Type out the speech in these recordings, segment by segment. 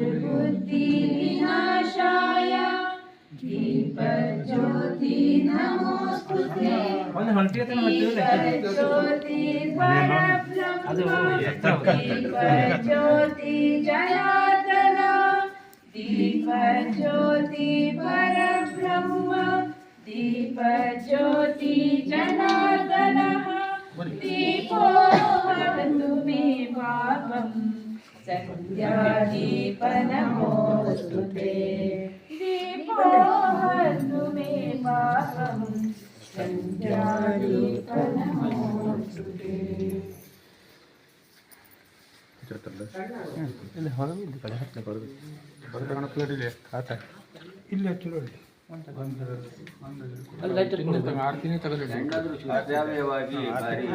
दुर्बुद्धि विनाशाय दीपज्योति नमोस्तुते दीपज्योति परब्रह्म दीपज्योति जनार्दन दीपज्योति परब्रह्म दीपज्योति जनार्दनः दीपो भवतु मे पापम् संध्यादीपनमोस्तुते दीपो भवतु मे पापम् संध्यादीपनमोस्तुते ಇಲ್ಲಿ ಹೊರಗೆ ಇಲ್ಲಿ ಕಡೆ ಹತ್ತನೆ ಬರೋದು ಬರೋದು ಕಣ ಪ್ಲೇಟ್ ಇಲ್ಲಿ ಆತ ಇಲ್ಲಿ ಹಚ್ಚಲು ಆರ್ತಿನೇ ತಗೊಳ್ಳಿ ಅದ್ಯಾವ್ಯವಾಗಿ ಭಾರಿ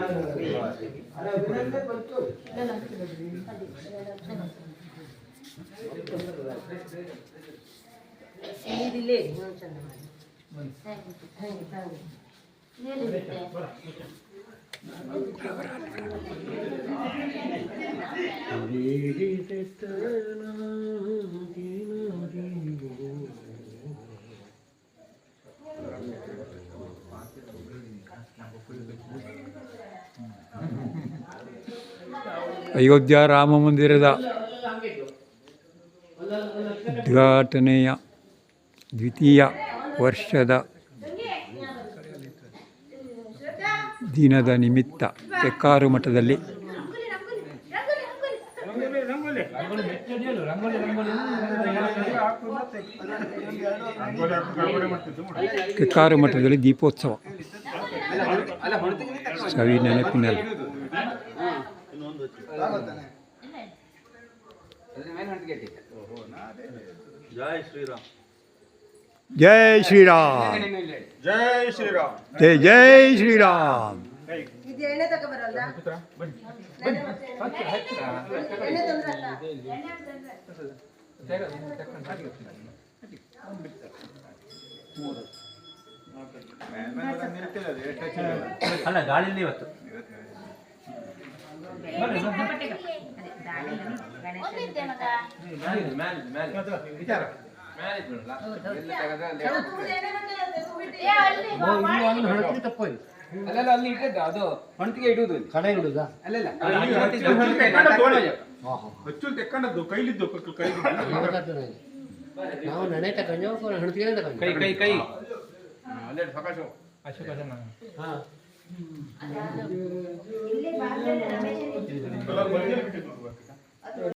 ಅಯೋಧ್ಯ ರಾಮ ಮಂದಿರದ ಉದ್ಘಾಟನೆಯ ದ್ವಿತೀಯ ವರ್ಷದ ದಿನದ ನಿಮಿತ್ತ ತೆಕ್ಕಾರು ಮಠದಲ್ಲಿ ತೆಕ್ಕಾರು ಮಠದಲ್ಲಿ ದೀಪೋತ್ಸವ ಸವಿ ನೆನಪಿನಲ್ಲಿ ಜೈ ಶ್ರೀರಾಮ್ ಜೈ ಶ್ರೀರಾಮ್ ಜೈ ಶ್ರೀರಾಮ್ ಜೈ ಜೈ ಶ್ರೀರಾಮ್ ಅಲ್ಲ ಗಾಳಿಯಲ್ಲಿ ಇವತ್ತು ಅಲ್ಲೆಲ್ಲ ಅಲ್ಲಿ ಇಟ್ಟಿದ್ದ ಅದು ಹೊಂಟಿಗೆ ಇಡುವುದು ಕಡೆ ಇಡುವುದಾ ಅಲ್ಲೆಲ್ಲ ಹಚ್ಚು ತೆಕ್ಕಂಡದ್ದು ಕೈಲಿದ್ದು ನಾವು ನಡೆ ತಗೊಂಡು ಹಣತಿಗೆ ತಗೊಂಡು ಕೈ ಕೈ ಕೈ ಅಲ್ಲೇ ಸಕಾಶ ಹಾಂ ಇಲ್ಲಿ